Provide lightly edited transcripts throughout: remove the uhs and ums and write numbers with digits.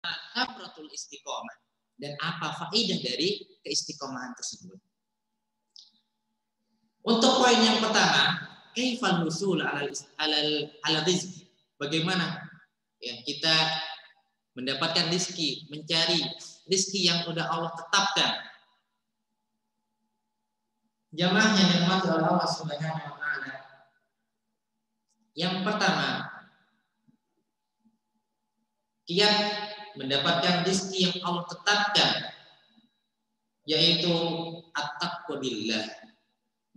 Thamratul istiqomah dan apa faedah dari keistiqomahan tersebut. Untuk poin yang pertama, kaifal wusul ala rizki. Bagaimana ya kita mendapatkan rizki, mencari rizki yang sudah Allah tetapkan. Jamaah yang dirahmati oleh Allah Subhanahu wa taala. Yang pertama, kiat mendapatkan rizki yang Allah tetapkan, yaitu at-taqwa billah,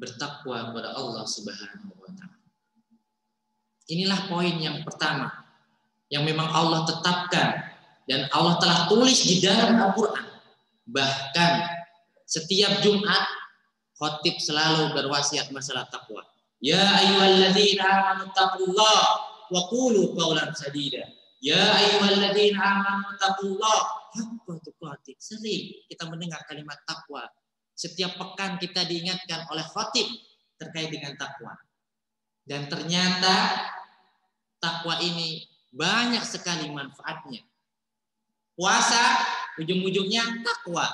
bertakwa kepada Allah Subhanahu wa taala. Inilah poin yang pertama yang memang Allah tetapkan dan Allah telah tulis di dalam Al-Qur'an. Bahkan setiap Jumat khatib selalu berwasiat masalah takwa. Ya ayyuhalladzina amanu taqullaha wa qulu qawlan sadida. Ya ayyuhalladzina amanu taqullaha haqqa tuqatih. Sering kita mendengar kalimat takwa. Setiap pekan kita diingatkan oleh khatib terkait dengan takwa. Dan ternyata takwa ini banyak sekali manfaatnya. Puasa ujung-ujungnya takwa.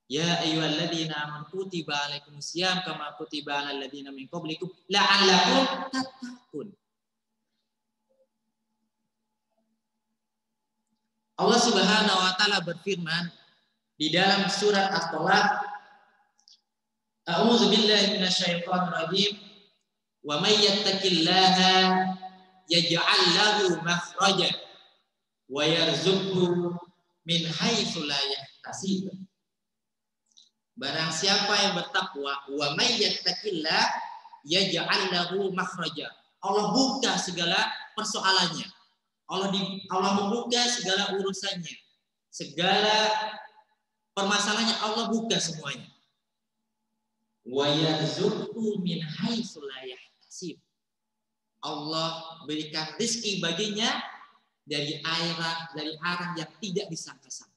Ya ayyuhalladzina amanu kutiba alaikumusiyam kama kutiba alal ladzina min qablikum la'allakum tattaqun. Allah Subhanahu wa taala berfirman di dalam surat At-Talaq, A'udzu billahi minasyaitonir rajim. Wa may yattaqillaha yaj'al lahu makhraja wa yarzuqhu min haitsu la yahtasib. Barang siapa yang bertakwa, wa may yattaqillah yaj'al lahu makhraja. Allah buka segala persoalannya. Allah membuka segala urusannya. Segala permasalahannya Allah buka semuanya. Wa yarzuqhu min haitsu la yahtasib. Allah berikan rezeki baginya dari arah yang tidak disangka-sangka.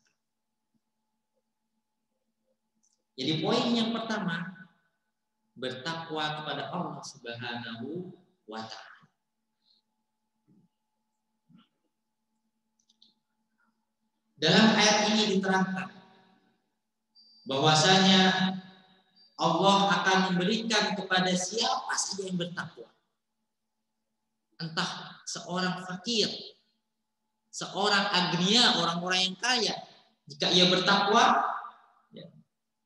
Jadi poin yang pertama, bertakwa kepada Allah Subhanahu wa taala. Dalam ayat ini diterangkan bahwasanya Allah akan memberikan kepada siapa saja yang bertakwa. Entah seorang fakir, seorang agnia, orang-orang yang kaya. Jika ia bertakwa,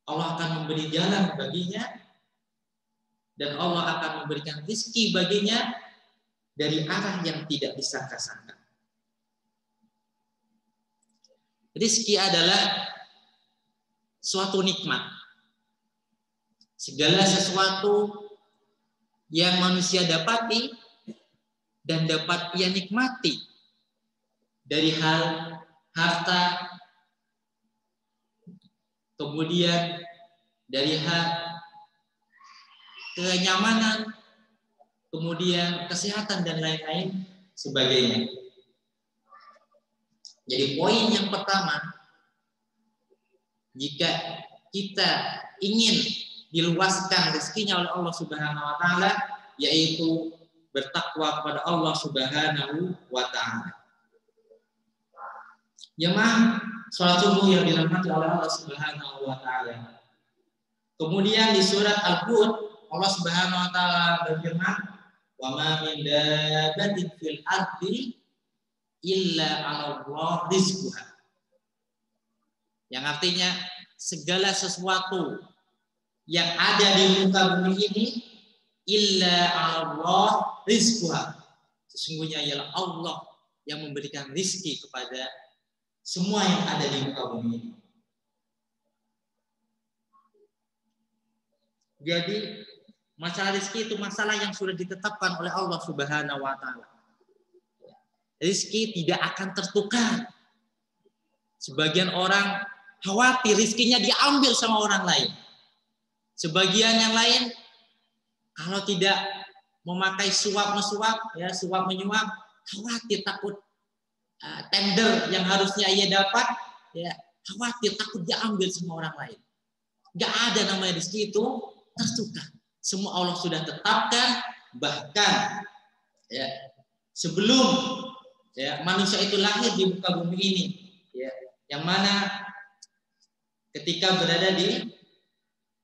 Allah akan memberi jalan baginya dan Allah akan memberikan rezeki baginya dari arah yang tidak disangka-sangka. Rezeki adalah suatu nikmat. Segala sesuatu yang manusia dapati dan dapat ia nikmati dari hal harta, kemudian dari hal kenyamanan, kemudian kesehatan dan lain-lain sebagainya. Jadi poin yang pertama, jika kita ingin diluaskan rezekinya oleh Allah Subhanahu wa taala, yaitu bertakwa kepada Allah Subhanahu wa taala. Jemaah salat subuh yang dirahmati oleh Allah Subhanahu wa taala. Kemudian di surat Al-Hud Allah Subhanahu wa taala berfirman, "Wa ma min dabbatin fil ardi illa 'ala rizquha." Yang artinya segala sesuatu yang ada di muka bumi ini illa 'ala rizquha. Sesungguhnya ialah Allah yang memberikan rizki kepada semua yang ada di muka bumi ini. Jadi masalah rizki itu masalah yang sudah ditetapkan oleh Allah Subhanahu wa taala. Rizki tidak akan tertukar. Sebagian orang khawatir rizkinya diambil sama orang lain. Sebagian yang lain kalau tidak memakai suap-mesuap, ya suap-menyuap, khawatir takut tender yang harusnya ia dapat, ya khawatir takut diambil sama orang lain. Gak ada namanya rezeki itu tertukar. Semua Allah sudah tetapkan, bahkan ya sebelum Ya, manusia itu lahir di muka bumi ini, ya, yang mana ketika berada di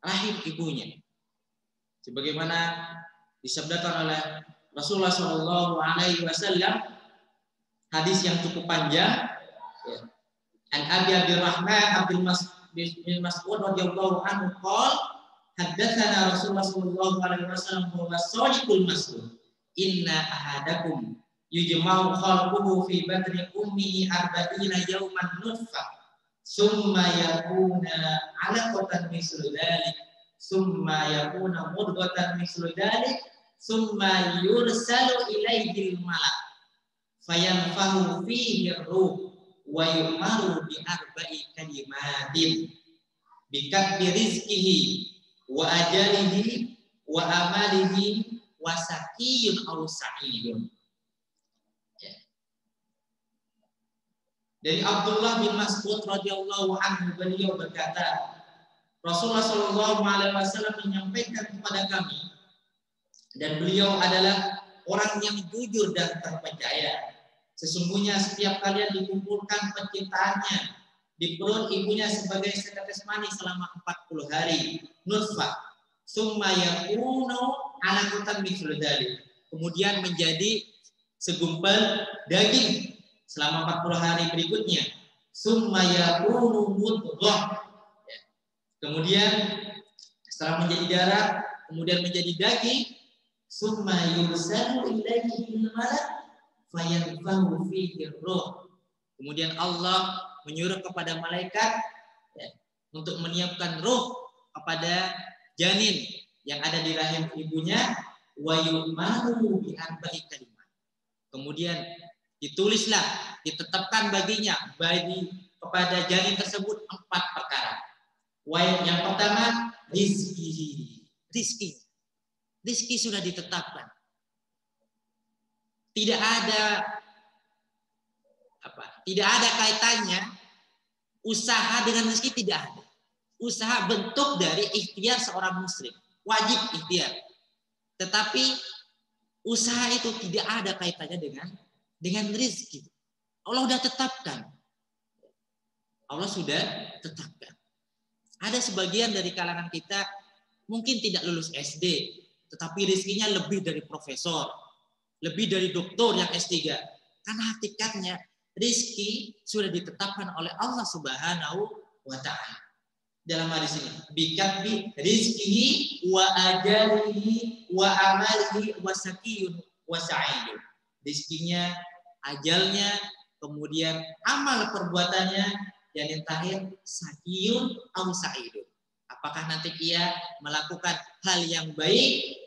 rahim ibunya, sebagaimana disabdakan oleh Rasulullah Shallallahu Alaihi Wasallam, hadis yang cukup panjang. Ya. An Abi Abdurrahman bin Mas'ud radhiyallahu anhu qala haddatsana Rasulullah sallallahu alaihi wasallam wa sadiqul mas'ud inna ahadakum yujma'u khalquhu fi batni ummihi 40 yawman nutfah summa yakuna 'alaqatan mislu dzalik summa yakuna mudghatan mislu dzalik summa yursalu ilaihi al-malak fayanfahu fihi ar-ruh wa yu'maru bi arba'i kalimatin bi katbi rizqihi wa ajalihi wa amalihi wa sakiyyun aw sa'idun. Ya. Dari Abdullah bin Mas'ud radhiyallahu anhu, beliau berkata, Rasulullah sallallahu alaihi wasallam menyampaikan kepada kami, dan beliau adalah orang yang jujur dan terpercaya. Sesungguhnya setiap kalian dikumpulkan penciptaannya di perut ibunya sebagai setetes manis selama 40 hari. Nutfah. Summa yakunu alaqatan mithlu dzalik. Kemudian menjadi segumpal daging selama 40 hari berikutnya. Summa yakunu mudghah. Kemudian setelah menjadi darah, kemudian menjadi daging. Summa yursalu ilaihi al-malak fayanfahu fihi ruh. Kemudian Allah menyuruh kepada malaikat ya, untuk menyiapkan ruh kepada janin yang ada di rahim ibunya, wa yu'maru bi arba'i kalimat. Kemudian ditulislah, ditetapkan baginya kepada janin tersebut 4 perkara. Yang pertama rizki. Rizki sudah ditetapkan. Tidak ada kaitannya usaha dengan rezeki, tidak ada. Usaha bentuk dari ikhtiar seorang muslim, wajib ikhtiar. Tetapi usaha itu tidak ada kaitannya dengan rezeki. Allah sudah tetapkan. Allah sudah tetapkan. Ada sebagian dari kalangan kita mungkin tidak lulus SD, tetapi rezekinya lebih dari profesor, lebih dari doktor yang S3. Karena hakikatnya rezeki sudah ditetapkan oleh Allah Subhanahu wa taala. Dalam hadis ini, bikatbi rizqihi wa ajalihi wa amalihi wa sakiyun wa sa'idun. Rizkinya, ajalnya, kemudian amal perbuatannya, dan yang terakhir sakiyun au sa'idun. Apakah nanti ia melakukan hal yang baik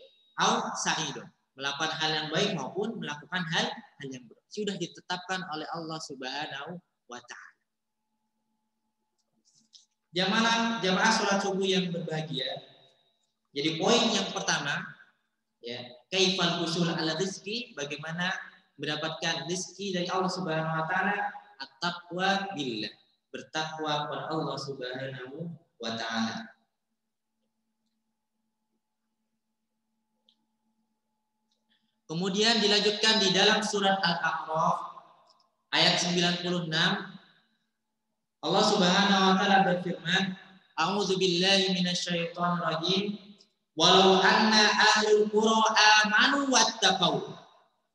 au sa'idun, melakukan hal yang baik maupun melakukan hal yang buruk, sudah ditetapkan oleh Allah Subhanahu wa taala. Jamaah sholat subuh yang berbahagia. Jadi poin yang pertama, ya, kaifal husul ala rizki, bagaimana mendapatkan rizki dari Allah Subhanahu wa taala, at-taqwa billah, bertakwa kepada Allah Subhanahu wa taala. Kemudian dilanjutkan di dalam surat Al-A'raf ayat 96, Allah Subhanahu wa taala berfirman, A'udzu billahi minasyaitonir rajim. Walau anna ahlul qura amanu wattaqau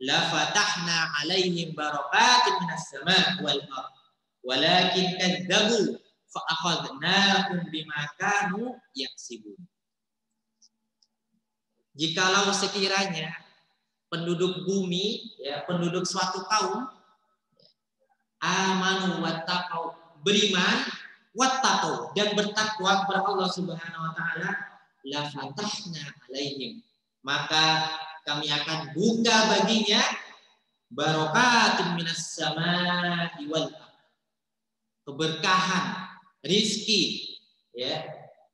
la fatahna 'alaihim barakatin minas sama' wal ardh. Walakin kadzdzabu fa akhadnahum bima kanu yaksibun. Jikalau sekiranya penduduk bumi, ya, penduduk suatu kaum, amanu wattaqau, beriman, wattaqau, dan bertakwa kepada Allah Subhanahu wa taala, la fatahna alaihim, maka kami akan buka baginya barakatin minas samaa'i wal ardh, keberkahan, rizki, ya,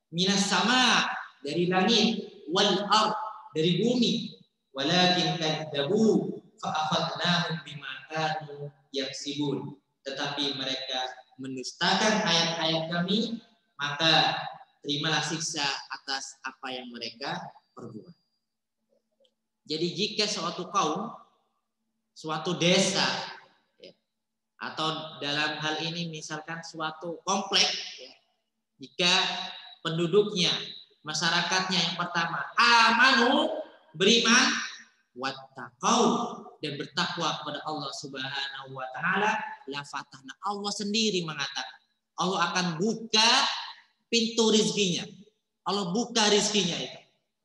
minas sama, dari langit, wal ardh, dari bumi. Walakin kadzdzabu fa akhadnahum bima kanu yaksibun, tetapi mereka mendustakan ayat-ayat kami, maka terimalah siksa atas apa yang mereka perbuat. Jadi jika suatu kaum, suatu desa Atau dalam hal ini misalkan suatu komplek, ya, jika penduduknya, masyarakatnya yang pertama amanu, beriman, wattaqau, dan bertakwa kepada Allah Subhanahu wa taala, la fatahna, Allah sendiri mengatakan Allah akan buka pintu rizkinya. Allah buka rizkinya itu.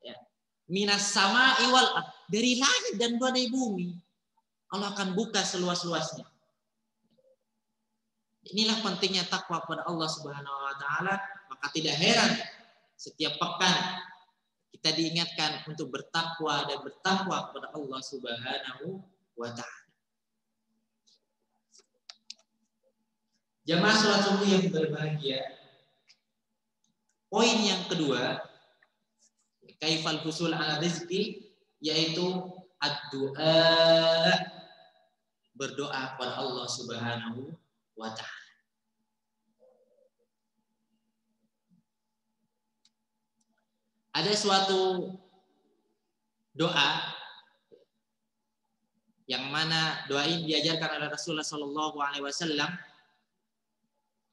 Ya. Minas sama'i wal ardh, dari langit dan dari bumi. Allah akan buka seluas-luasnya. Inilah pentingnya takwa kepada Allah Subhanahu wa taala, maka tidak heran setiap pekan kita diingatkan untuk bertakwa dan bertakwa kepada Allah Subhanahu wa taala. Jamaah salat subuh yang berbahagia. Poin yang kedua, kaifal husul ala rizki, yaitu ad-du'a, berdoa kepada Allah Subhanahu wa ta'ala. Ada suatu doa yang mana doa ini diajarkan oleh Rasulullah Shallallahu Alaihi Wasallam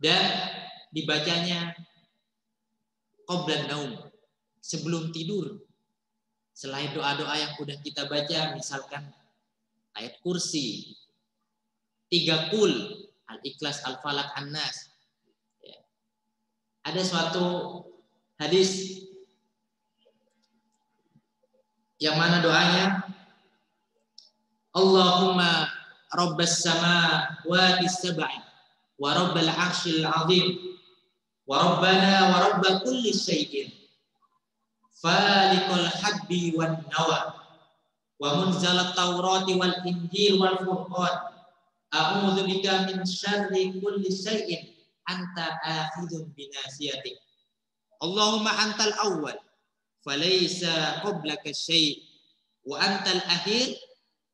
dan dibacanya qablan naum, sebelum tidur. Selain doa-doa yang sudah kita baca, misalkan ayat kursi, 3 kul, al-ikhlas, al-falak, an-nas. Ya. Ada suatu hadis yang mana doanya Allahumma rabbas samawati sab'i wa rabbal 'arsyil 'azim wa rabbana wa rabb kulli syai'in faliqal habbi wan nawa wa munzalat taurati wal injil wal furqan a'udzu bika min syarri kulli syai'in anta akhidun binasiyatik Allahumma antal awwal falaysa qablaka syai' wa antal akhir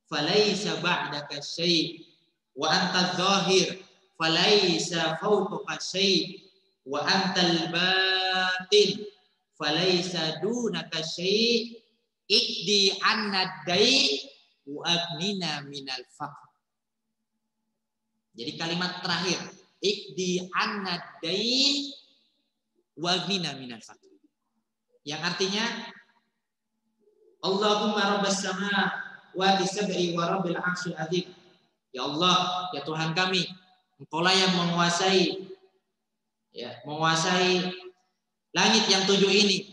falaysa ba'daka syai' wa antal zahir falaysa fawqaka syai' wa antal batin falaysa dunaka syai' ikdi anna dain wa aghnina minal faqr. Jadi kalimat terakhir, ikdi anna dain wa aghnina minal faqr, yang artinya Allahumma rabbas samawati sab'i wa rabbil 'arsyil 'azim. Ya Allah, ya Tuhan kami, Engkaulah yang menguasai langit yang 7 ini.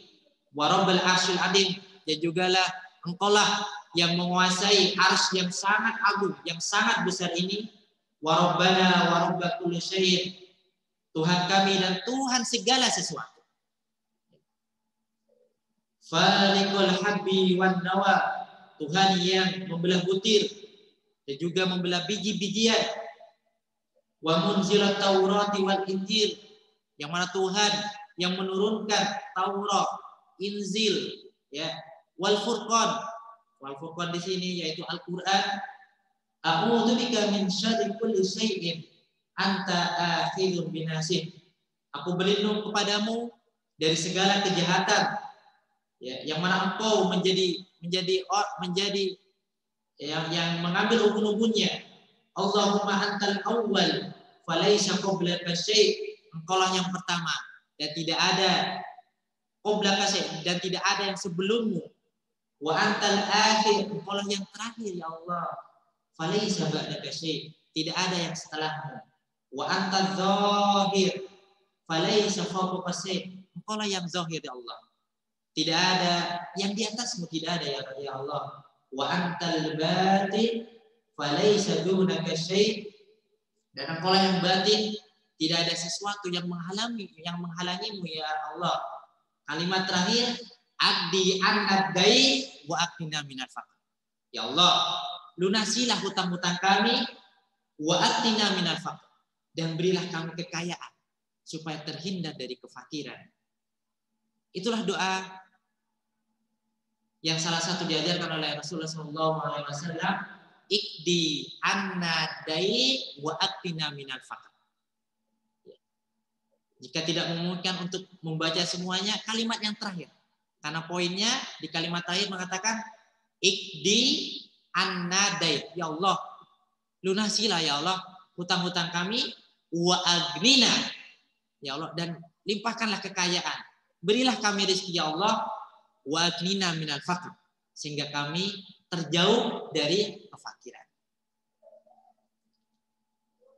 Wa rabbil 'arsyil 'azim, dan jugalah Engkaulah yang menguasai arsy yang sangat agung, yang sangat besar ini. Wa rabbana wa rabb kulli syai', Tuhan kami dan Tuhan segala sesuatu. Faliqul habbi wan nawa, Tuhan yang membelah butir dan juga membelah biji-bijian. Wa munzilat taurati wal injil, yang mana Tuhan yang menurunkan Taurat, Injil, ya, wal furqan. Wal furqan di sini yaitu Al-Qur'an. A'udzu bika min syarri kulli syai'in anta akhidun binasih. Aku berlindung kepadamu dari segala kejahatan, ya, yang mana engkau menjadi yang mengambil ubun-ubunnya. Allahumma antal awwal falaysa qablaka syai', engkaulah yang pertama dan tidak ada qablaka syai', dan tidak ada yang sebelummu. Wa antal akhir, engkaulah yang terakhir ya Allah. Falaysa ba'daka syai', tidak ada yang setelahmu. Wa antal zahir falaysa fawqaka syai', engkaulah yang zahir ya Allah. Tidak ada yang di atasmu, tidak ada ya Allah. Wa antal batin falaysa dunaka syai', dan engkaulah yang batin, tidak ada sesuatu yang menghalangimu ya Allah. Kalimat terakhir, addi annad dain wa aqina minal faqr. Ya Allah, lunasilah hutang-hutang kami, wa aqina minal faqr, dan berilah kami kekayaan supaya terhindar dari kefakiran. Itulah doa yang salah satu diajarkan oleh Rasulullah SAW, ikdi anna dain wa aqina minal faqr. Jika tidak memungkinkan untuk membaca semuanya, kalimat yang terakhir, karena poinnya di kalimat terakhir mengatakan ikdi anna dain, ya Allah, lunasilah ya Allah hutang-hutang kami, wa agnina, ya Allah, dan limpahkanlah kekayaan. Berilah kami rezeki ya Allah, wa agnina minal faqr, sehingga kami terjauh dari kefakiran.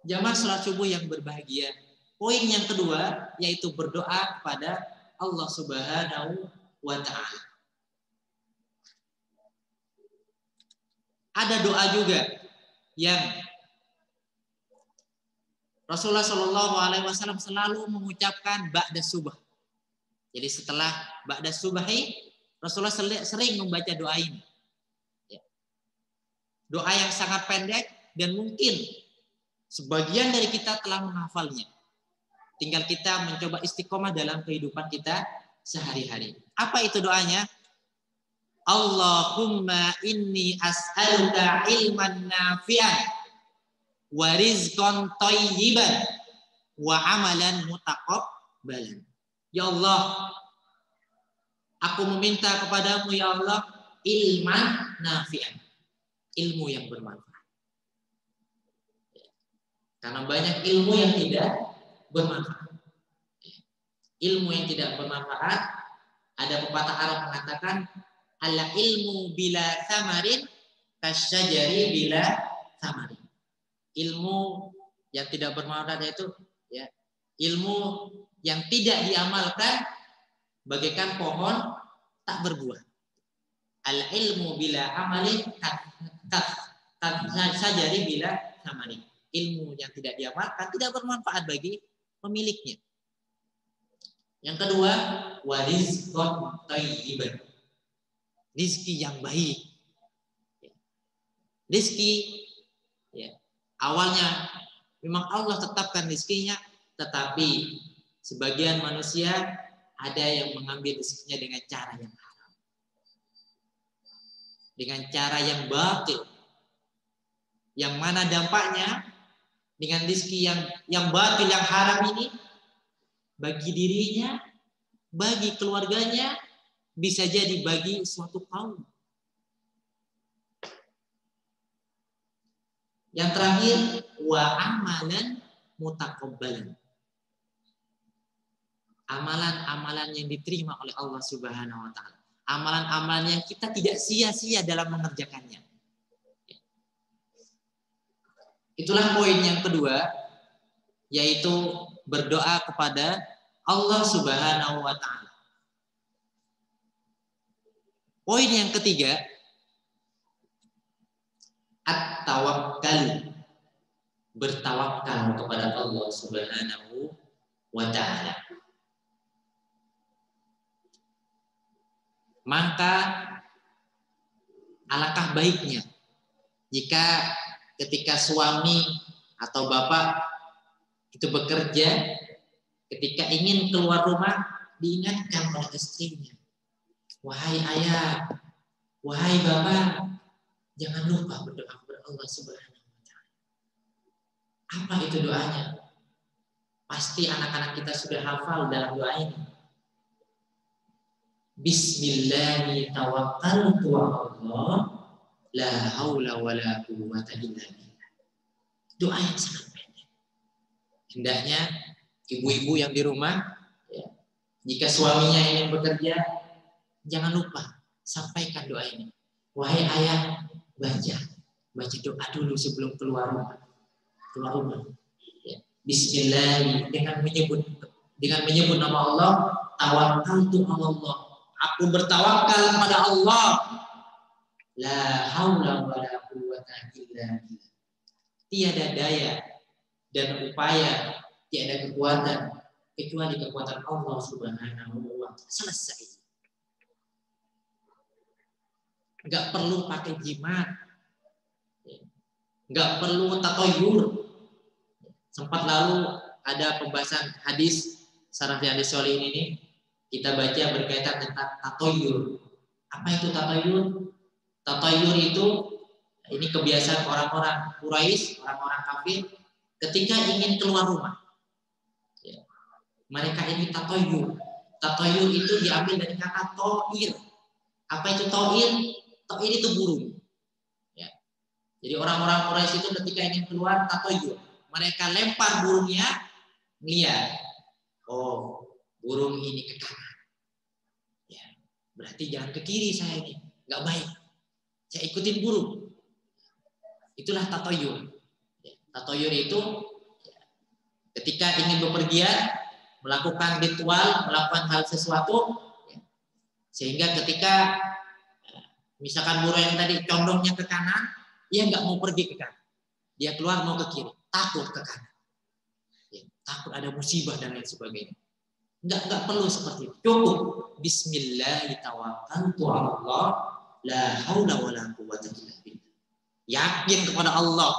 Jamaah salat subuh yang berbahagia. Poin yang kedua yaitu berdoa kepada Allah Subhanahu wa taala. Ada doa juga yang Rasulullah Shallallahu Alaihi Wasallam selalu mengucapkan ba'da subuh. Jadi setelah ba'da subuhi, Rasulullah sering membaca doa ini. Doa yang sangat pendek dan mungkin sebagian dari kita telah menghafalnya. Tinggal kita mencoba istiqomah dalam kehidupan kita sehari-hari. Apa itu doanya? Allahumma inni as'aluka ilman nafi'an wa rizqan thayyiban wa amalan mutaqabbalan. Ya Allah, aku meminta kepadamu ya Allah ilman nafi'an, ilmu yang bermanfaat. Karena banyak ilmu yang tidak bermanfaat. Ilmu yang tidak bermanfaat, ada pepatah Arab mengatakan ala ilmu bila samarin kasyajari bila samarin. Ilmu yang tidak bermanfaat itu ya, ilmu yang tidak diamalkan bagaikan pohon tak berbuah. Al ilmu bila amalin kasyajari bila samarin. Ilmu yang tidak diamalkan tidak bermanfaat bagi pemiliknya. Yang kedua, warizqan thayyiban. Rizki yang baik. Rizki ya, awalnya memang Allah tetapkan rizkinya, tetapi sebagian manusia ada yang mengambil rizkinya dengan cara yang haram, dengan cara yang batil, yang mana dampaknya dengan rizki yang batil, yang haram ini bagi dirinya, bagi keluarganya, bisa jadi bagi suatu kaum. Yang terakhir, wa amalan mutaqabbalan. Amalan-amalan yang diterima oleh Allah Subhanahu wa taala. Amalan-amalan yang kita tidak sia-sia dalam mengerjakannya. Itulah poin yang kedua, yaitu berdoa kepada Allah Subhanahu wa taala. Poin yang ketiga, at-tawakkal, bertawakal kepada Allah Subhanahu wa taala. Maka alangkah baiknya jika ketika suami atau bapak itu bekerja, ketika ingin keluar rumah diingatkan oleh istrinya, wahai ayah, wahai bapak, jangan lupa berdoa kepada Allah Subhanahu wa taala. Apa itu doanya? Pasti anak-anak kita sudah hafal dalam doa ini. Bismillahi tawakkaltu 'ala Allah, la haula wala quwwata illa billah. Doa yang sangat pendek. Hendaknya ibu-ibu yang di rumah, ya, jika suaminya ingin bekerja, jangan lupa sampaikan doa ini. Wahai ayah, baca doa dulu sebelum keluar rumah. Ya. Bismillah, dengan menyebut nama Allah, tawakkaltu 'ala Allah. Aku bertawakal kepada Allah. La haula wala quwwata illa billah. Tiada daya dan upaya, tiada kekuatan kecuali kekuatan Allah Subhanahu wa taala. Selesai. Enggak perlu pakai jimat. Enggak perlu tatoyur. Sempat lalu ada pembahasan hadis Syarah Riyadhus Shalihin ini, kita baca berkaitan tentang tatoyur. Apa itu tatoyur? Tatoyur itu ini kebiasaan orang-orang Quraisy, orang-orang kafir ketika ingin keluar rumah. Ya. Mereka ini tatoyur. Tatoyur itu diambil dari kata to'ir. Apa itu to'ir? To'ir itu burung. Ya. Jadi orang-orang Quraisy itu ketika ingin keluar tatoyur. mereka lempar burungnya, lihat, oh burung ini ke kanan, ya, berarti jangan ke kiri saya ini, nggak baik, saya ikutin burung. Itulah tatoyur. Tatoyur itu ketika ingin bepergian, melakukan ritual, melakukan hal sesuatu, sehingga ketika misalkan burung yang tadi condongnya ke kanan, dia nggak mau pergi ke kanan, dia keluar mau ke kiri, takut ke kanan, takut ada musibah dan lain sebagainya. Nggak perlu seperti itu. Cukup Bismillahirrahmanirrahim, la haula wala quwwata illa billah. Yakin kepada Allah.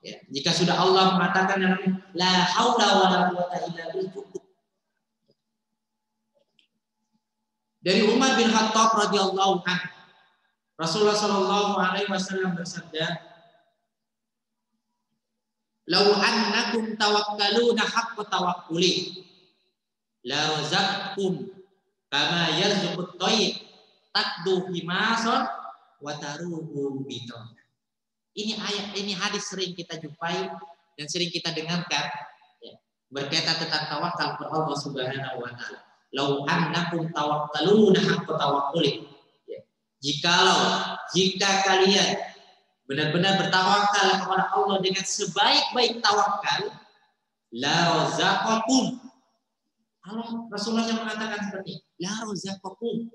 Ya, jika sudah Allah mengatakan la haula wala quwwata illa billah, cukup. Dari Umar bin Khattab radhiyallahu anhu, Rasulullah sallallahu alaihi wasallam bersabda, "Lau annakum tawakkaluna haqqa tawakkuli, la razaqtum kama yarzuqut tayr, taqdu himasan wa taruhu bitan." Ini ayat, ini hadis sering kita jumpai dan sering kita dengarkan, ya, berkaitan tentang tawakal kepada Allah Subhanahu wa taala. Lau annakum tawakkaluna haqqa tawakkuli. Jika kalian benar-benar bertawakal kepada Allah dengan sebaik-baik tawakal, la razaqakum. Rasulullah yang mengatakan seperti la razaqakum.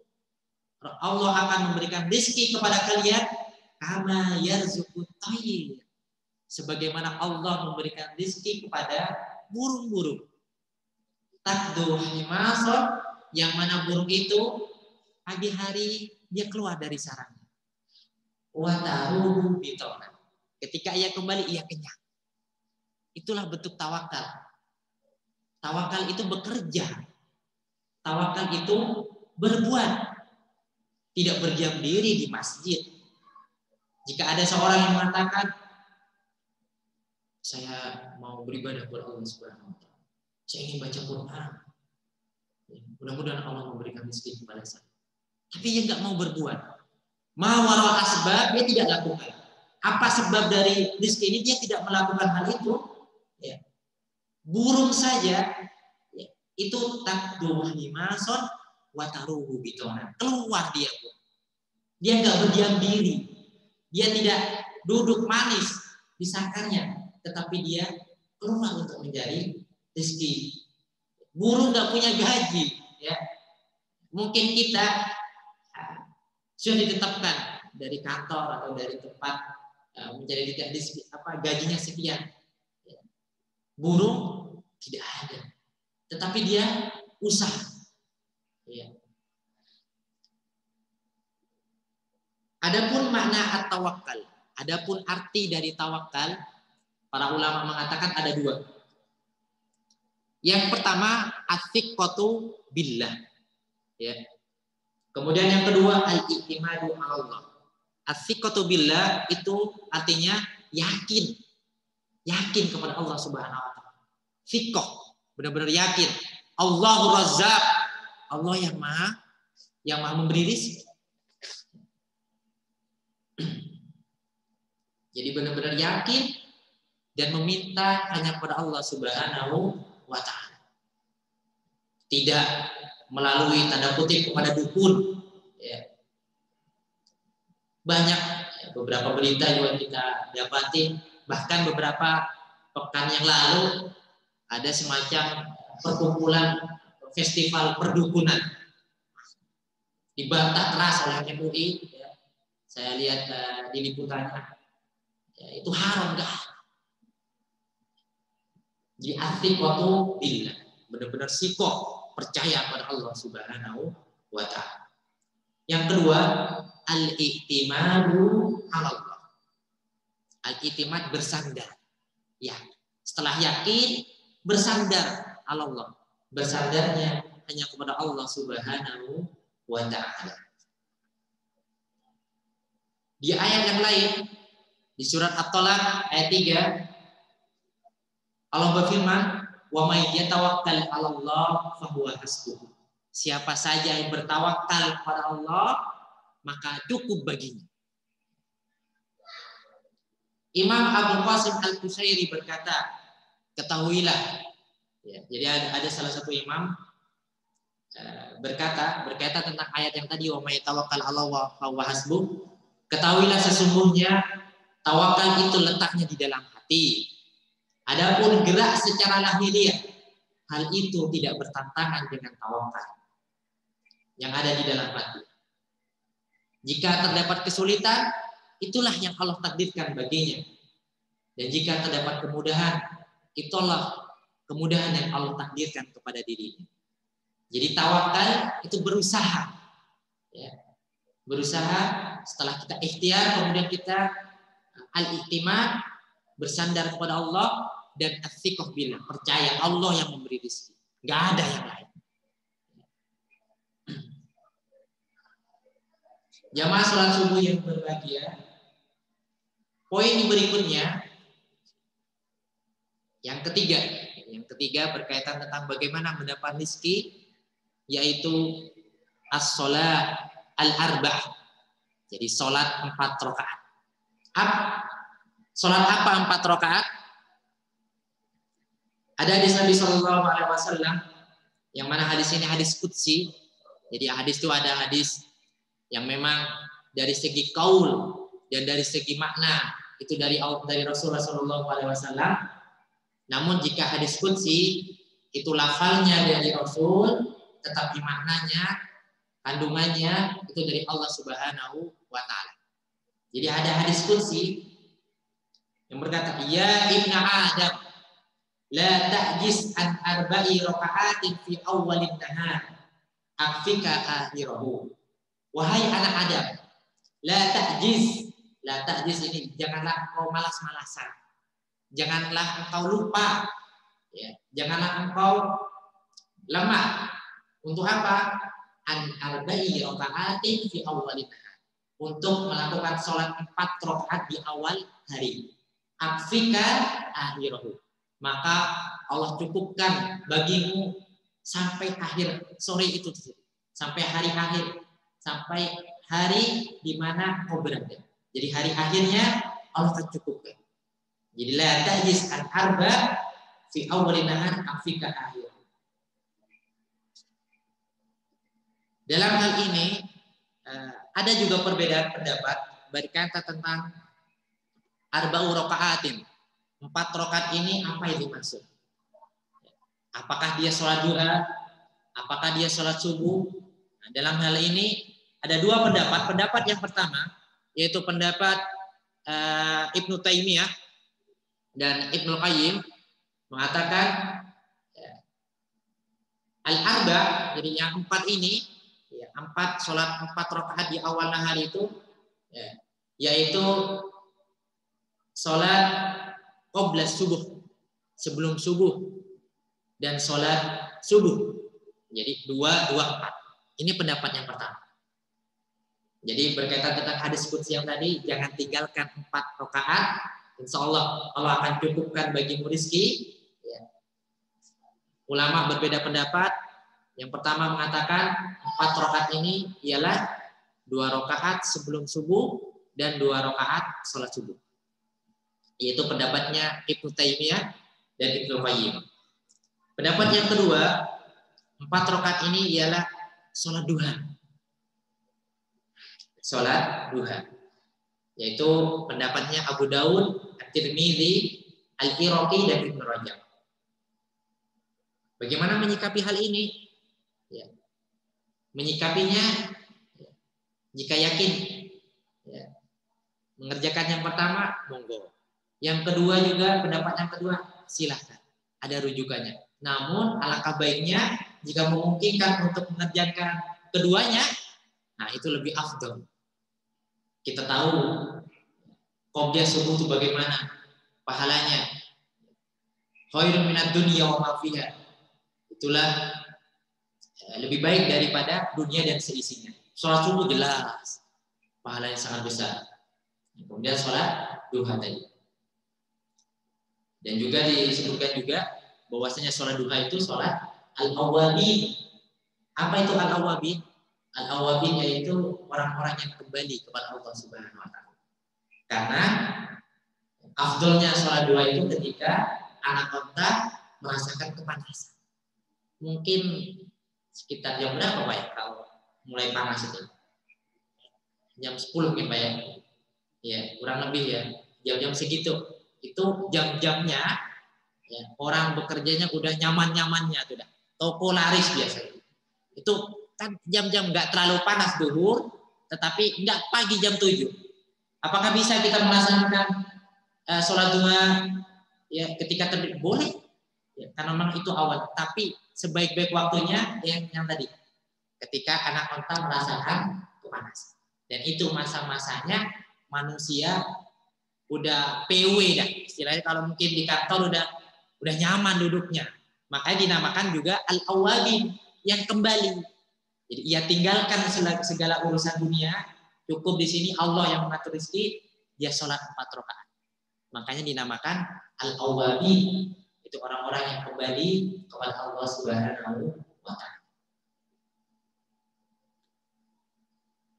Allah akan memberikan rezeki kepada kalian kama yarzuqut tayr. Sebagaimana Allah memberikan rezeki kepada burung-burung. Takdu himason, yang mana burung itu pagi hari dia keluar dari sarangnya. Wa taruhu bitona. Ketika ia kembali ia kenyang. Itulah bentuk tawakal. Tawakal itu bekerja. Tawakal itu berbuat. Tidak berdiam diri di masjid. Jika ada seorang yang mengatakan, saya mau beribadah kepada Allah Subhanahu wa taala, saya ingin baca Quran, mudah-mudahan Allah memberikan rezeki kepada saya, tapi dia nggak mau berbuat, mawara asbab, dia tidak lakukan. Apa sebab dari rezeki ini? Dia tidak melakukan hal itu. Ya. Burung saja, ya, itu takdu himason wataruhu bitona, keluar dia, dia nggak berdiam diri, dia tidak duduk manis di sangkarnya, tetapi dia keluar untuk mencari rezeki. Burung nggak punya gaji, ya. Mungkin kita sudah ditetapkan dari kantor atau dari tempat mencari rezeki, gajinya sekian. Burung tidak ada, tetapi dia usaha. Ya. Adapun makna at-tawakkal, adapun arti dari tawakal, para ulama mengatakan ada dua. Yang pertama as-siqatu billah, ya. Kemudian yang kedua al-i'timadu 'ala Allah. As-siqatu billah itu artinya yakin kepada Allah Subhanahu wa taala. Siqah, benar-benar yakin. Allahu Razzaq, Allah yang maha memberi rezeki. Jadi benar-benar yakin dan meminta hanya kepada Allah Subhanahu wa taala. Tidak melalui tanda kutip kepada dukun, ya. Banyak beberapa berita juga kita dapati, bahkan beberapa pekan yang lalu ada semacam perkumpulan festival perdukunan dibantah keras oleh MUI, ya. Saya lihat di liputannya, ya, itu haram enggak? Jadi at-siqatu billah, benar-benar sikoh, percaya pada Allah Subhanahu wa taala. Yang kedua, al-i'timadu 'ala Allah. Al-i'timad bersandar. Ya, setelah yakin bersandar 'ala Allah. Bersandarnya hanya kepada Allah Subhanahu wa taala. Di ayat yang lain, di surat At-Talaq ayat 3, Allah berfirman, wa may yatawakkal 'ala Allah fahuwa hasbuh. Siapa saja yang bertawakal kepada Allah, maka cukup baginya. Imam Abu Qasim Al-Qusairi berkata, ketahuilah. Ya, jadi ada salah satu imam berkata tentang ayat yang tadi, wa may tawakkal 'ala Allah fa huwa hasbuh. Ketahuilah sesungguhnya tawakal itu letaknya di dalam hati. Adapun gerak secara lahiriah, hal itu tidak bertentangan dengan tawakal yang ada di dalam hati. Jika terdapat kesulitan, itulah yang Allah takdirkan baginya. Dan jika terdapat kemudahan, itulah kemudahan yang Allah takdirkan kepada dirinya. Jadi tawakal itu berusaha, ya. Berusaha setelah kita ikhtiar, kemudian kita al-i'timad, bersandar kepada Allah, dan as-siqah billah, percaya Allah yang memberi rezeki, nggak ada yang lain. Jamaah sholat subuh yang berbahagia, poin berikutnya yang ketiga berkaitan tentang bagaimana mendapat rezeki, yaitu as-sholat al-arba'ah. Jadi sholat 4 rakaat. Sholat apa 4 rakaat? Ada hadis Nabi Shallallahu Alaihi Wasallam, yang mana hadis ini hadis qudsi. Jadi hadis itu ada hadis yang memang dari segi qaul dan dari segi makna itu dari Rasulullah Shallallahu Alaihi Wasallam. Namun jika hadis qudsi itu lafalnya dari Rasul, tetapi maknanya, kandungannya itu dari Allah Subhanahu wa Ta'ala. Jadi ada hadis qudsi yang berkata, ya ibna Adam, la ta'jiz an arba'i raka'atin fi awwalin nahar, akfika akhirahu. Wahai anak Adam, la ta'jiz ini janganlah engkau malas-malasan, janganlah engkau lupa, ya, janganlah engkau lemah. Untuk apa? An arba'i raka'atin fi awwalin nahar, untuk melakukan sholat 4 rakaat di awal hari. Akfika akhirahu, maka Allah cukupkan bagimu sampai akhir sore itu, sampai hari akhir, sampai hari di mana kau berada. Jadi hari akhirnya Allah akan cukupkan. Jadi la ta'jiz an arba fi awwalin nahar akfika akhir. Dalam hal ini ada juga perbedaan pendapat berkata tentang arba'u raka'atin. 4 rakaat ini apa yang dimaksud? Apakah dia sholat duha? Apakah dia sholat subuh? Nah, dalam hal ini ada 2 pendapat. Pendapat yang pertama yaitu pendapat Ibnu Taimiyah dan Ibnu Qayyim mengatakan al-arba, jadi yang 4 ini, ya, 4 sholat 4 rakaat di awal nahar itu, ya, yaitu sholat qabla subuh, sebelum subuh, dan sholat subuh. Jadi 2, 4. Ini pendapat yang pertama. Jadi berkaitan tentang hadis qudsi yang tadi, jangan tinggalkan 4 rakaat, insya Allah Allah akan cukupkan bagimu rezeki. Ya. Ulama berbeda pendapat. Yang pertama mengatakan 4 rakaat ini ialah 2 rakaat sebelum subuh dan 2 rakaat sholat subuh. Yaitu pendapatnya Ibnu Taimiyah dan Ibnu Qayyim. Pendapat yang kedua, 4 rakaat ini ialah sholat duha. Sholat duha. Yaitu pendapatnya Abu Daud, At-Tirmidzi, Al-Iraqi, dan Ibnu Rajab. Bagaimana menyikapi hal ini? Ya. Menyikapinya, ya, jika yakin, ya, mengerjakan yang pertama, monggo. Yang kedua juga, pendapat yang kedua, silahkan. Ada rujukannya. Namun alangkah baiknya jika memungkinkan untuk mengerjakan keduanya, nah itu lebih afdal. Kita tahu qobliyah subuh itu bagaimana pahalanya. Khairun minad dunya wa ma fiha. Itulah lebih baik daripada dunia dan seisinya. Sholat subuh jelas pahalanya sangat besar. Kemudian sholat duha tadi. Dan juga disebutkan juga bahwasanya sholat duha itu sholat al-awwabin. Apa itu al-awwabin? Al-awwabin yaitu orang-orang yang kembali kepada Allah Subhanahu wa Ta'ala. Karena afdolnya sholat duha itu ketika anak onta merasakan kepanasan. Mungkin sekitar jam berapa Pak ya kalau mulai panas itu? Jam 10 mungkin Pak ya? Ya, kurang lebih ya. Jam-jam segitu. Itu jam-jamnya ya, orang bekerjanya udah nyaman-nyamannya tuh dah. Toko laris biasanya. Itu kan jam-jam nggak terlalu panas duhur, tetapi nggak pagi jam 7. Apakah bisa kita melaksanakan sholat duha ya ketika terbit? Boleh. Ya, karena memang itu awal. Tapi sebaik-baik waktunya yang tadi. Ketika anak onta merasakan kepanasan. Dan itu masa-masanya manusia udah PW dah. Istilahnya kalau mungkin di kantor udah nyaman duduknya. Makanya dinamakan juga al-awwabin, yang kembali. Jadi ia tinggalkan segala urusan dunia, cukup di sini Allah yang mengatur rezeki, dia sholat 4 rakaat. Makanya dinamakan al-awwabin, itu orang-orang yang kembali kepada Allah Subhanahu wa taala.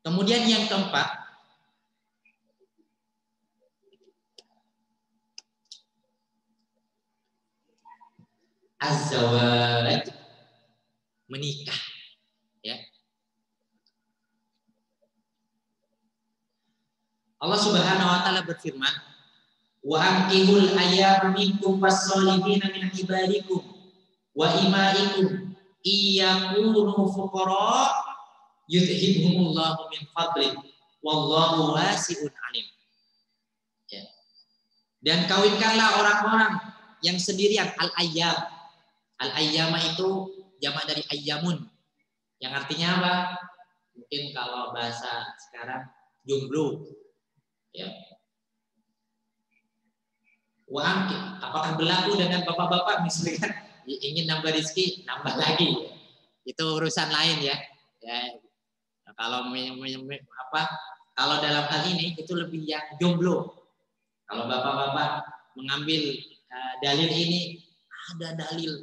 Kemudian yang keempat, az-zawaj, menikah, ya. Allah Subhanahu wa taala berfirman, wa ankihul ayyama minkum was-solihina min ibadikum wa imaikum iyakunu fuqara yudhibhumullahu min fadlih wallahu wasi'un alim. Ya. Dan kawinkanlah orang-orang yang sendirian, al-ayyam. Al-ayyama itu jamak dari ayyamun. Yang artinya apa? Mungkin kalau bahasa sekarang jomblo. Ya. Apakah berlaku dengan bapak-bapak misalnya ingin nambah rezeki, nambah lagi. Itu urusan lain ya. Ya. Kalau kalau dalam hal ini itu lebih yang jomblo. Kalau bapak-bapak mengambil dalil ini, ada dalil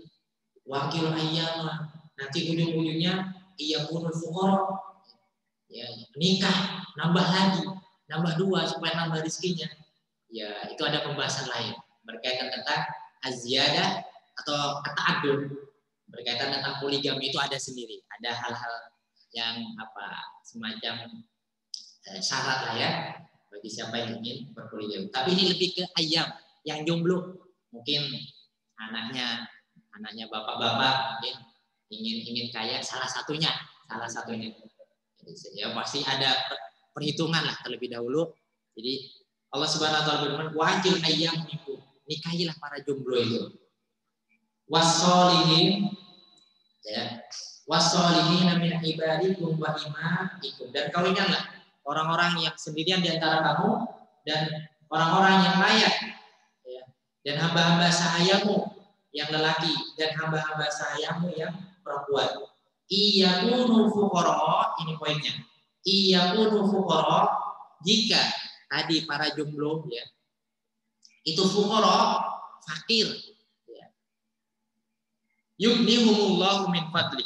wakil ayyama, nanti ujung-ujungnya ia punul fuqara, ya, nikah, nambah lagi, nambah 2 supaya nambah rezekinya. Ya, itu ada pembahasan lain berkaitan tentang az-ziyadah atau at-ta'addud, berkaitan tentang poligami itu ada sendiri, ada hal-hal yang semacam syarat lah ya bagi siapa yang ingin berpoligami. Tapi ini lebih ke ayyam yang jomblo, mungkin anaknya bapak-bapak mungkin ingin kaya, salah satunya. Jadi, ya pasti ada perhitungan lah terlebih dahulu. Jadi Allah Subhanahu wa taala berfirman, wajil ayyam minkum, nikahilah para jomblo itu. Wassolihin, ya. Wassolihin min ibadikum wa imaikum, dan kawinkanlah orang-orang yang sendirian di antara kamu dan orang-orang yang layak, ya. Dan hamba-hamba sahayamu yang lelaki dan hamba-hamba sahayamu yang perempuan. Iyakunu fuqara, ini poinnya. Iyakunu fuqara, jika tadi para jomblo ya itu fuqara, fakir, ya. Yughnihumullahu min fadli,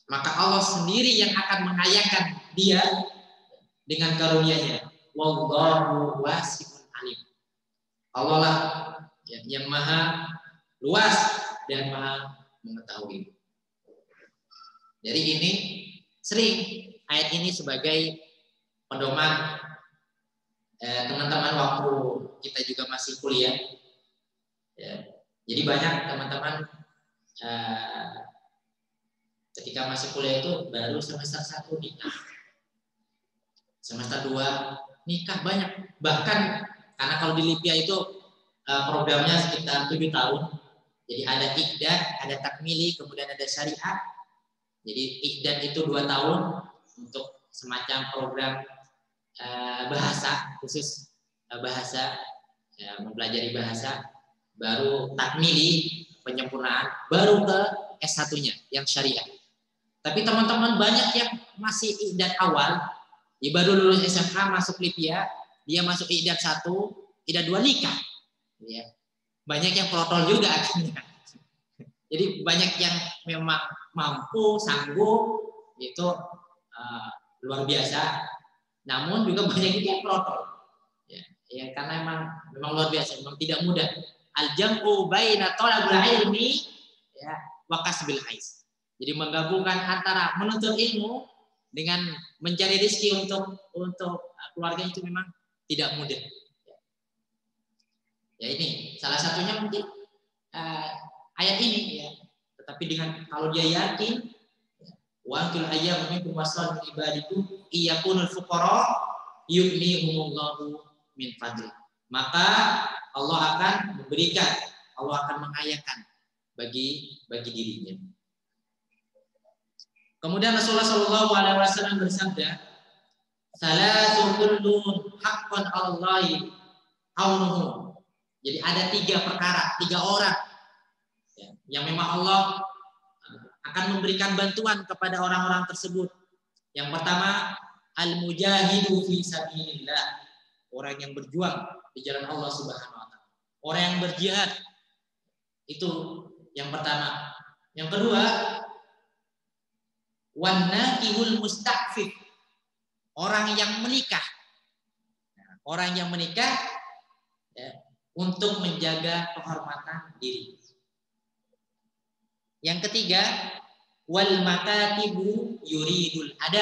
maka Allah sendiri yang akan mengayakan dia dengan karunia-Nya. Wallahu wasi'un alim. Allah lah yang maha luas dan maha mengetahui. Jadi ini sering ayat ini sebagai pedoman teman-teman waktu kita juga masih kuliah. Ya. Jadi banyak teman-teman ketika masih kuliah itu baru semester 1 nikah, semester 2 nikah banyak. Bahkan karena kalau di Libya itu programnya sekitar 7 tahun. Jadi ada iqdad, ada takmili, kemudian ada syariah. Jadi iqdad itu 2 tahun untuk semacam program bahasa, khusus bahasa, ya, mempelajari bahasa. Baru takmili, penyempurnaan, baru ke S1-nya yang syariah. Tapi teman-teman banyak yang masih iqdad awal, dia baru lulus SMA masuk Libya, dia masuk iqdad 1, iqdad 2 nikah. Ya. Banyak yang protol juga akhirnya. Jadi banyak yang memang mampu, sanggup, itu luar biasa. Namun juga banyak yang protol. Ya, karena memang luar biasa, memang tidak mudah. Al-jam'u baina talabul ilmi ya wa kasbil ais. Jadi menggabungkan antara menuntut ilmu dengan mencari rezeki untuk keluarga itu memang tidak mudah. Ya ini salah satunya mungkin ayat ini ya. Tetapi dengan kalau dia yakin wa antul ayyam minkum wasal min ibadikum iyakunul fuqara yughnihumullahu min fadli. Maka Allah akan memberikan, Allah akan mengayakan bagi dirinya. Kemudian Rasulullah Shallallahu Alaihi Wasallam bersabda, "Salatu kullun haqqan Allahi aunuhu." Jadi ada 3 perkara, 3 orang yang memang Allah akan memberikan bantuan kepada orang-orang tersebut. Yang pertama, al-mujahidu fi sabilillah, orang yang berjuang di jalan Allah Subhanahu wa taala. Orang yang berjihad. Itu yang pertama. Yang kedua, wan-nakihul musta'fif, orang yang menikah. Orang yang menikah ya, untuk menjaga kehormatan diri. Yang ketiga, wal makatibu yuridul ada,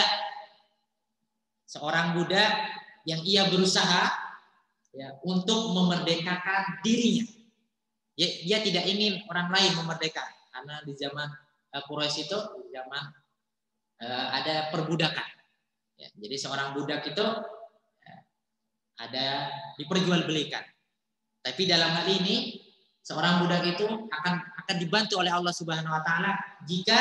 seorang budak yang ia berusaha ya, untuk memerdekakan dirinya. Dia tidak ingin orang lain memerdekakan, karena di zaman Quraisy itu zaman ada perbudakan. Ya, jadi seorang budak itu ada diperjualbelikan. Tapi dalam hal ini seorang budak itu akan dibantu oleh Allah Subhanahu wa taala jika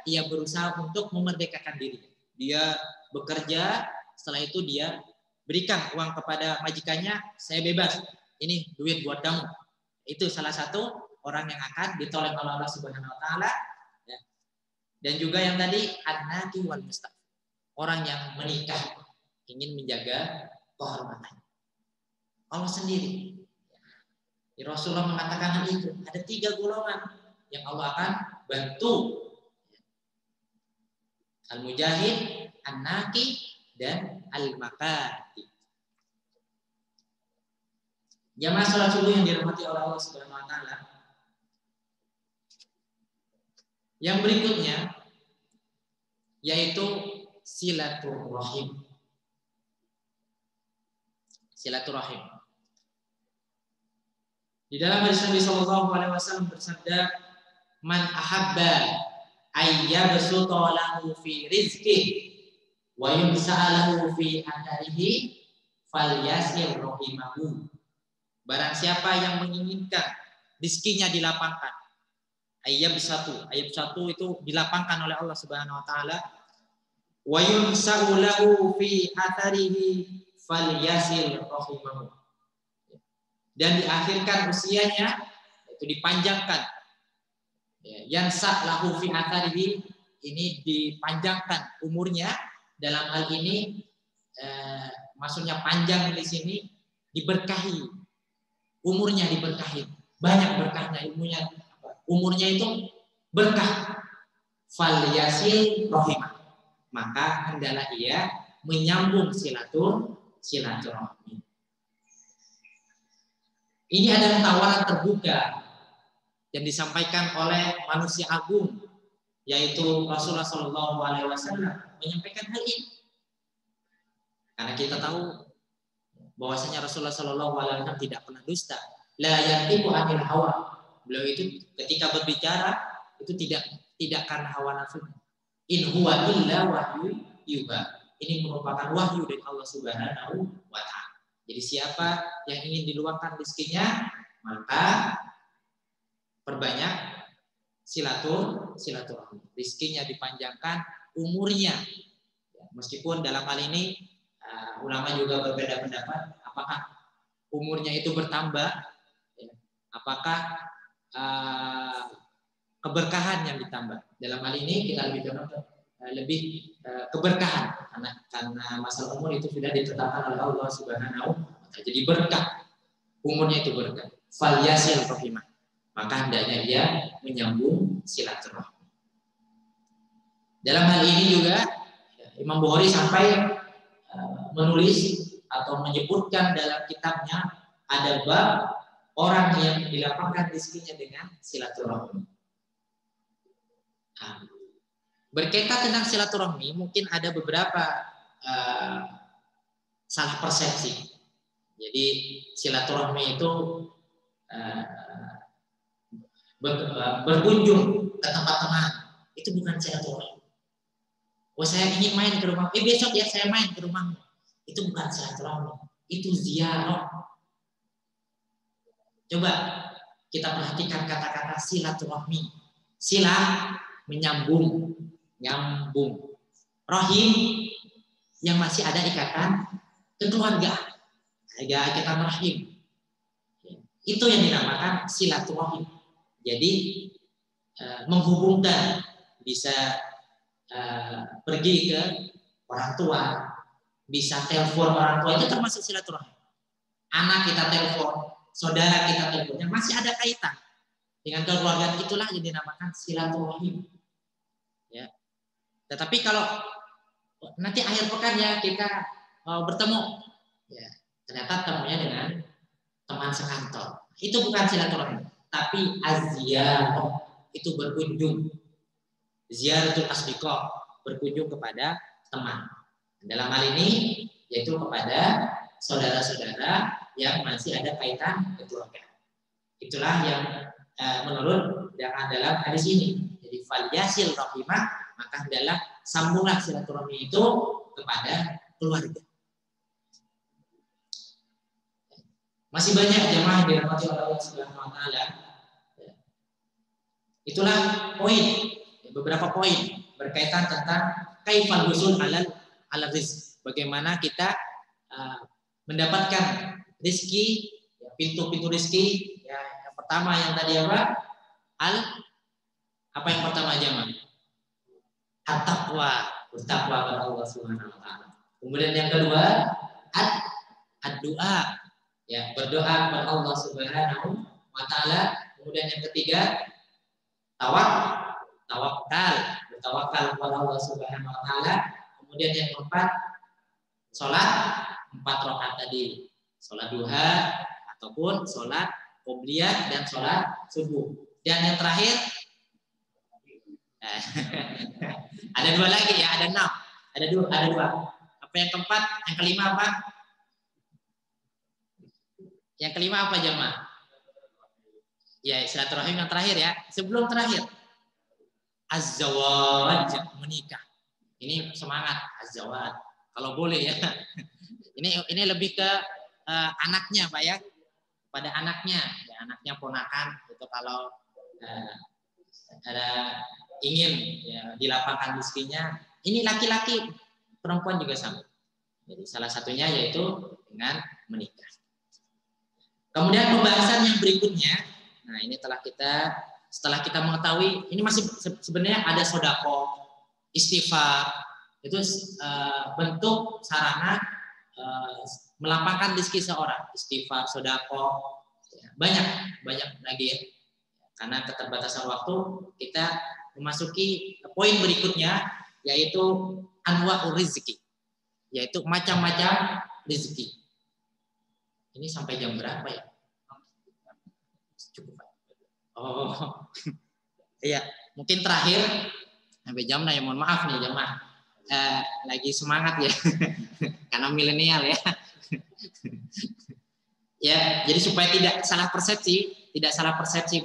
ia berusaha untuk memerdekakan dirinya. Dia bekerja, setelah itu dia berikan uang kepada majikannya, saya bebas. Ini duit buat kamu. Itu salah satu orang yang akan ditolong oleh Allah Subhanahu wa taala. Ya. Dan juga yang tadi an-naki wal mustaq. Orang yang menikah ingin menjaga kehormatan. Allah sendiri. Ya, Rasulullah mengatakan hal itu. Ada 3 golongan yang Allah akan bantu. Al-mujahid, an-naki, dan al-makati. Jamaah salat subuh yang dirahmati oleh Allah Subhanahu wa taala. Yang berikutnya yaitu silaturahim. Silaturahim. Di dalam hadis Nabi sallallahu alaihi wasallam bersabda, "Man ahabba ayyabsuta lahu fi rizqihi wa yumsa'alahu fi atharihi falyasir rahimahu." Barang siapa yang menginginkan rizkinya dilapangkan, ayat 1 itu dilapangkan oleh Allah Subhanahu wa taala, wa yumsa'u lahu fi atharihi falyasir rahimahu, dan diakhirkan usianya, itu dipanjangkan. Yansa lahu fi atharihi, ini dipanjangkan umurnya. Dalam hal ini maksudnya panjang di sini diberkahi, umurnya diberkahi, banyak berkahnya, ilmunya, umurnya itu berkah. Falyasil rohimah, maka hendaklah ia menyambung silaturahmi. Ini adalah tawaran terbuka yang disampaikan oleh manusia agung, yaitu Rasulullah Shallallahu Alaihi Wasallam menyampaikan hal ini. Karena kita tahu bahwasanya Rasulullah Shallallahu Alaihi Wasallam tidak pernah dusta. La yantiqu anil hawa. Beliau itu ketika berbicara itu tidak karena hawa nafsu. In huwa illa wahyu yuha. Ini merupakan wahyu dari Allah Subhanahu wa taala. Jadi siapa yang ingin diluangkan rezekinya, maka perbanyak silaturahmi. Rezekinya dipanjangkan, umurnya. Meskipun dalam hal ini ulama juga berbeda pendapat, apakah umurnya itu bertambah, apakah keberkahan yang ditambah. Dalam hal ini kita lebih keberkahan, karena masalah umur itu sudah ditetapkan oleh Allah Subhanahu wa taala. Jadi berkah, umurnya itu berkah. Falyasil rahimah, maka hendaknya dia menyambung silaturahmi. Dalam hal ini juga Imam Bukhari sampai menulis atau menyebutkan dalam kitabnya ada bab orang yang dilapangkan rezekinya dengan silaturahmi. Nah, berkaitan tentang silaturahmi, mungkin ada beberapa salah persepsi. Jadi silaturahmi itu berkunjung ke tempat teman, itu bukan silaturahmi. Oh, saya ingin main ke rumah, besok ya saya main ke rumahmu. Itu bukan silaturahmi, itu ziarah. Coba kita perhatikan kata-kata silaturahmi. Sila menyambung, nyambung. Rahim yang masih ada ikatan kekeluargaan, ikatan rahim. Itu yang dinamakan silaturahim. Jadi menghubungkan, bisa pergi ke orang tua, bisa telepon orang tua, itu termasuk silaturahim. Anak kita telepon, saudara kita telepon, yang masih ada kaitan dengan keluarga, itulah yang dinamakan silaturahim. Ya. Tetapi kalau nanti akhir pekan ya kita bertemu, ya ternyata temunya dengan teman sekantor, itu bukan silaturahim, tapi az-ziyarah, itu berkunjung. Ziyaratul asdiqah, berkunjung kepada teman. Dalam hal ini yaitu kepada saudara-saudara yang masih ada kaitan keluarga. Itulah yang menurut yang dalam hadis ini. Jadi falyasil rahimah, maka adalah sambunglah silaturahmi itu kepada keluarga. Masih banyak jemaah yang dirahmati oleh Allah Subhanahu wa taala. Itulah poin, beberapa poin berkaitan tentang kaifal husul alal rizq. Bagaimana kita mendapatkan rezeki, pintu-pintu rezeki. Ya, yang pertama yang tadi apa? Apa yang pertama jemaah? At-taqwa, bertakwa kepada Allah Subhanahu wa taala. Kemudian yang kedua, ad-du'a. Ya, berdoa kepada Allah Subhanahu wa taala. Kemudian yang ketiga, tawakal, bertawakal kepada Allah Subhanahu wa taala. Kemudian yang keempat, salat 4 rakaat tadi, salat duha ataupun salat qobliyah dan salat subuh. Dan yang terakhir ada 2 lagi ya, ada 6. Ada dua. Apa yang keempat? Yang kelima apa? Yang kelima apa jemaah? Ya, silaturahim yang terakhir ya. Sebelum terakhir, az-zawaj, menikah. Ini semangat az-zawaj. Kalau boleh ya. Ini lebih ke anaknya Pak ya. Pada anaknya, ya, anaknya ponakan itu kalau ada ingin ya, dilapangkan rezekinya. Ini laki-laki, perempuan juga sama. Jadi salah satunya yaitu dengan menikah. Kemudian pembahasan yang berikutnya, nah ini setelah kita mengetahui, ini masih sebenarnya ada sedekah, istighfar, itu bentuk sarana melapangkan rezeki seorang, istighfar, sedekah, banyak lagi ya. Karena keterbatasan waktu, kita memasuki poin berikutnya, yaitu anwa'ur rizki, yaitu macam-macam rezeki. Ini sampai jam berapa ya? Cukup. Oh, iya. Mungkin terakhir sampai jam ya. Mohon maaf nih jemaah. Lagi semangat ya, karena milenial ya. Ya, jadi supaya tidak salah persepsi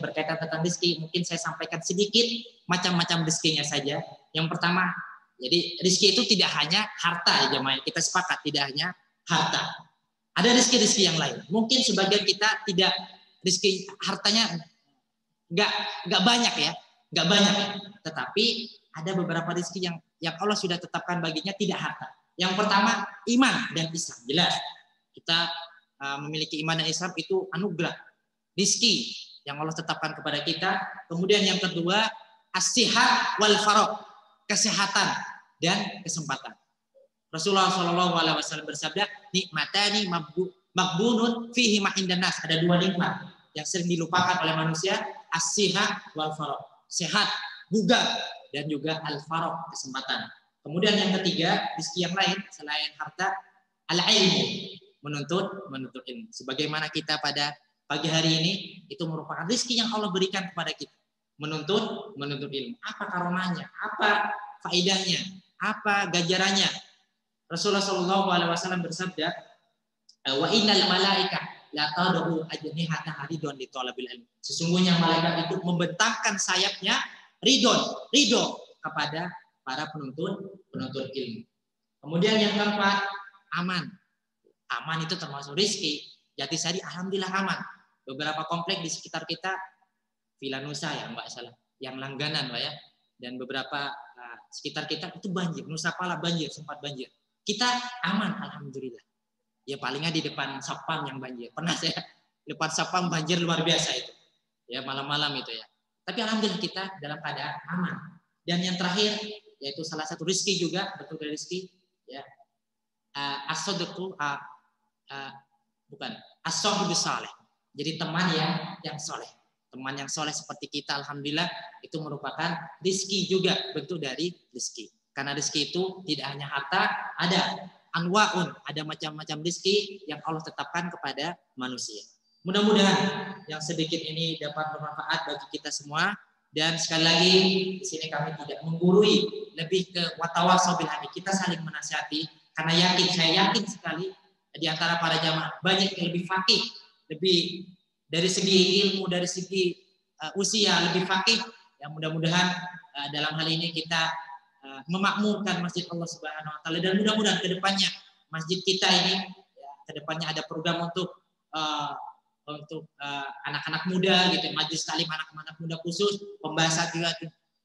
berkaitan tentang rezeki, mungkin saya sampaikan sedikit macam-macam rezekinya saja. Yang pertama, jadi rezeki itu tidak hanya harta ya jemaah. Kita sepakat tidak hanya harta. Ada rezeki-rezeki yang lain. Mungkin sebagian kita tidak rezeki hartanya nggak banyak ya, nggak banyak. Tetapi ada beberapa rezeki yang Allah sudah tetapkan baginya tidak harta. Yang pertama iman dan Islam, jelas kita memiliki iman dan Islam itu anugerah, rezeki yang Allah tetapkan kepada kita. Kemudian yang kedua as-sihat wal faragh, kesehatan dan kesempatan. Rasulullah SAW bersabda, nikmatani magbunun fihi ma indan nas. Ada 2 nikmat yang sering dilupakan oleh manusia, as-sihat wal faragh, sehat, bugar, dan juga al-faragh, kesempatan. Kemudian yang ketiga, rezeki yang lain selain harta, al-ilmu, menuntut ilmu. Sebagaimana kita pada pagi hari ini itu merupakan rezeki yang Allah berikan kepada kita. Menuntut ilmu. Apa karonanya? Apa faedahnya? Apa ganjarannya? Rasulullah SAW bersabda, wa innal malaika la tad'u ajnihata ridon li talabil ilm. Sesungguhnya malaikat itu membentangkan sayapnya ridho kepada para penuntut ilmu. Kemudian yang keempat, aman. Aman itu termasuk rezeki. Jatisari alhamdulillah aman. Beberapa komplek di sekitar kita, Villa Nusa ya Mbak salah, yang langganan Mbak ya, dan beberapa sekitar kita itu banjir, Nusa Pala banjir, sempat banjir. Kita aman alhamdulillah. Ya palingnya di depan Sapam yang banjir. Pernah saya depan Sapam banjir luar biasa itu. Ya malam-malam itu ya. Tapi alhamdulillah kita dalam keadaan aman. Dan yang terakhir yaitu salah satu rezeki juga, bentuk dari rezeki ya. As-sadaqu bukan as-sahibu saleh. Jadi teman yang soleh. Teman yang soleh seperti kita alhamdulillah itu merupakan rezeki juga, bentuk dari rezeki. Karena rezeki itu tidak hanya harta, ada anwa'un, ada macam-macam rezeki yang Allah tetapkan kepada manusia. Mudah-mudahan yang sedikit ini dapat bermanfaat bagi kita semua. Dan sekali lagi di sini kami tidak menggurui, lebih ke watawasau bil haqq. Kita saling menasihati karena saya yakin sekali di antara para jamaah banyak yang lebih faqih, lebih dari segi ilmu, dari segi usia lebih faqih. Yang mudah-mudahan dalam hal ini kita memakmurkan masjid Allah Subhanahu wa taala, dan mudah-mudahan ke depannya masjid kita ini ya, ke depannya ada program untuk anak-anak muda gitu, majelis taklim anak-anak muda khusus,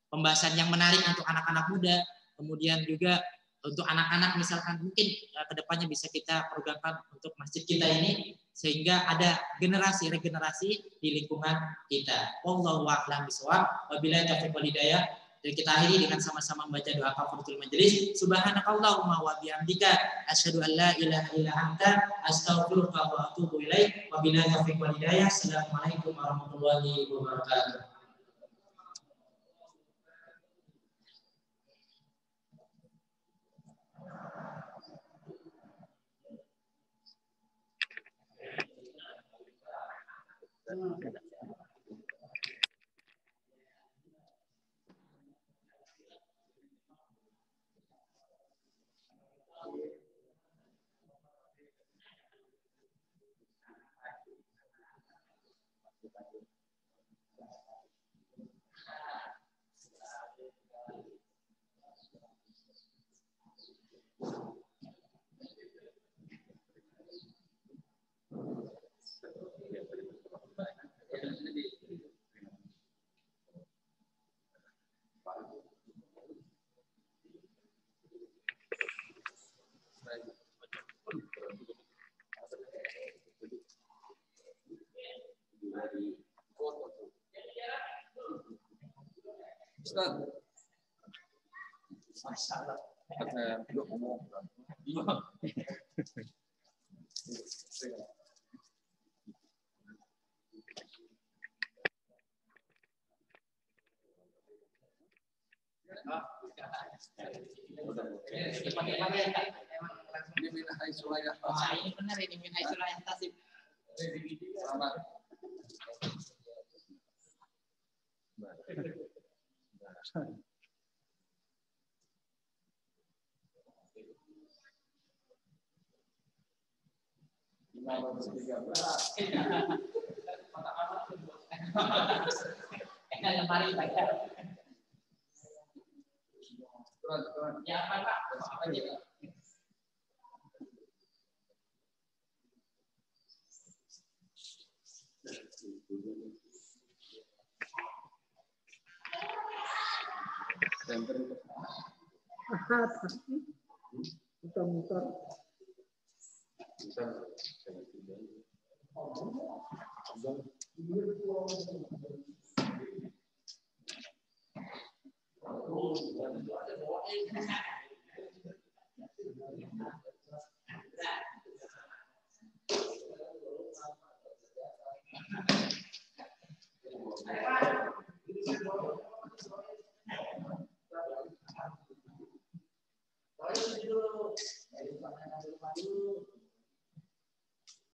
pembahasan yang menarik untuk anak-anak muda, kemudian juga untuk anak-anak misalkan mungkin kedepannya bisa kita programkan untuk masjid kita ini sehingga ada regenerasi di lingkungan kita. Wallahu a'lam bishawab. Wabillahi taufiq wal hidayah. Dan kita akhiri dengan sama-sama membaca doa kafaratul majelis. Subhanakallahumma wa bihamdika asyhadu an la ilaha illa anta astaghfiruka wa atubu ilaik. Wabillahi taufiq wal hidayah. Assalamualaikum warahmatullahi wabarakatuh. Ustaz. Masalah. Ini minahai sulayah. Ini benar, ini minahai sulayah tasib. Selamat. Ya apa Pak? Muter-muter.